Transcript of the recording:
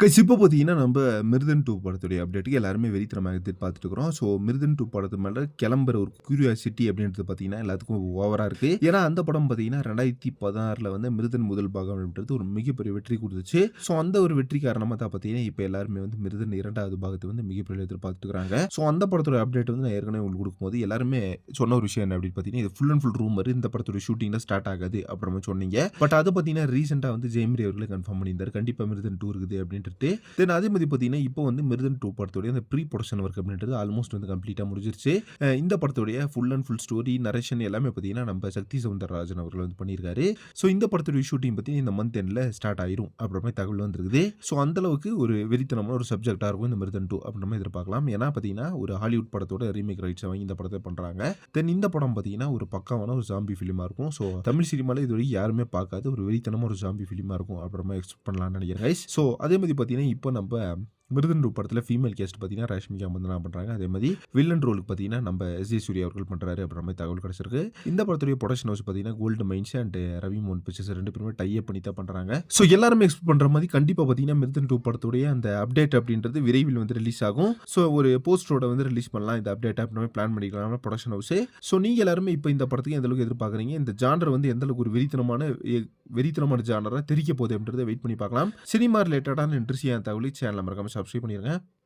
Guys இப்போ பார்த்தீங்கன்னா, நம்ப மிருதன் 2 படத்துடைய அப்டேட்டுக்கு எல்லாருமே வெறித்தனமா எதிர்பார்த்துட்டு இருக்கிறோம். ஸோ மிருதன் 2 படத்து மேல கிளம்புற ஒரு கியூரியாசிட்டி அப்படின்றது பார்த்தீங்கன்னா, எல்லாத்துக்கும் ஓவரா இருக்கு. ஏன்னா, அந்த படம் பார்த்தீங்கன்னா, 2016ல வந்து மிருதன் முதல் பாகம் அப்படின்றது ஒரு மிகப்பெரிய வெற்றி குடுத்துச்சு. ஸோ அந்த ஒரு வெற்றி காரணமா தான் பார்த்தீங்கன்னா, இப்ப எல்லாருமே வந்து மிருதன் 2வது பாகத்த வந்து மிகப்பெரிய எதிர்பார்த்துட்டு இருக்காங்க. ஸோ அந்த படத்தோட அப்டேட் வந்து நான் ஏற்கனவே உங்களுக்கு குடுக்கும்போது, எல்லாருமே சொன்ன ஒரு விஷயம் என்ன அப்படின்னு பார்த்தீங்கன்னா, இது ஃபுல் அண்ட் ஃபுல் ரூமர். இந்த படத்தோட ஷூட்டிங்லாம் ஸ்டார்ட் ஆகாது அப்படின்ற மாரி சொன்னீங்க. பட் அது பார்த்தீங்கன்னா, ரீசென்ட்டா வந்து ஜெயம் ரவி அவர்களே கன்ஃபார்ம் பண்ணியிருந்தாரு. கண்டிப்பா மிருதன் 2 இருக்குது அப்படின்ட்டு. தென் அதே மாதிரி பார்த்தீங்கன்னா, இப்போ வந்து மிருதன் 2 படத்துடைய அந்த ப்ரீ புரொடக்ஷன் ஒர்க் அப்படின்றது ஆல்மோஸ்ட் வந்து கம்ப்ளீட்டா முடிஞ்சிருச்சு. இந்த படத்துடைய full and full story, narration எல்லாமே பார்த்தீங்கன்னா, நம்ம சக்தி சௌந்தரராஜன் அவர்கள் வந்து பண்ணியிருக்காரு. ஸோ இந்த படத்துடைய ஷூட்டிங் பார்த்தீங்கன்னா, இந்த மந்த் எண்ட்ல ஸ்டார்ட் ஆயிரும் அப்படின்ற மாரி தகவல் வந்திருக்குது. ஸோ அந்த அளவுக்கு ஒரு வெறித்தனமான ஒரு சப்ஜெக்ட்டா இருக்கும் இந்த மிருதன் 2 அப்படின்ற மாரி எதிர்பார்க்கலாம். ஏன்னா பார்த்தீங்கன்னா, ஒரு ஹாலிவுட் படத்தோட ரீமேக் ரைட்ஸ வாங்கி இந்த படத்த பண்றாங்க. தென் இந்த படம் பார்த்தீங்கன்னா, ஒரு பக்காவான ஒரு ஜாம்பி ஃபிலிமா இருக்கும். ஸோ தமிழ் சினிமால இதுவரைக்கும் யாருமே பார்க்காத ஒரு வெறித்தனமா ஒரு ஜாம்பி ஃபிலிமா இருக்கும் அப்படின்ற மாரி எக்ஸ்பெக்ட் பண்ணலாம்னு நெனைக்கிறேன் கைஸ். ஸோ அதே மாரி பார்த்தீங்கன்னா, இப்போ நம்ப மிருதன் 2 படத்துல ஃபீமேல் கேஸ்ட் பார்த்தீங்கன்னா, ரஷ்மிகா மந்தனா பண்றாங்க. அதே மாரி வில்லன் ரோலுக்கு பார்த்தீங்கன்னா, நம்ம எஸ்.ஜே. சூர்யா அவர்கள் பண்றாரு அப்படின்ற மாரி தகவல் கிடைச்சிருக்கு. இந்த படத்துடைய புரொடக்ஷன் ஹவுஸ் பார்த்தீங்கன்னா, கோல்டு மைன்ஸ் அண்ட் ரவி மோகன் பிக்சர்ஸ் 2 பேருமே டை அப் பண்ணி தான் பண்றாங்க. ஸோ எல்லாருமே எக்ஸ்பெக்ட் பண்ற மாரி கண்டிப்பா பார்த்தீங்கன்னா, மிருதன் 2 படத்துடைய அந்த அப்டேட் அப்படின்றது விரைவில் வந்து ரிலீஸ் ஆகும். ஸோ ஒரு போஸ்டரோட வந்து ரிலீஸ் பண்ணலாம் இந்த அப்டேட் அப்படின்ற மாரி பிளான் பண்ணிக்கலாம் புரொடக்ஷன் ஹவுஸ். ஸோ நீங்க எல்லாருமே இப்ப இந்த படத்துக்கு எந்த அளவுக்கு எதிர்பார்க்குறீங்க? இந்த ஜானர் வந்து எந்த அளவுக்கு ஒரு வெறித்தனமான ஜானரா தெரிக்க போகுது அப்படின்றத வெயிட் பண்ணி பார்க்கலாம். சினிமா ரிலேட்டடான இன்ட்ரெஸ்டிங்கான தகவலை சேனல மறக்காம சப்ஸ்கிரைப் பண்ணிருங்க.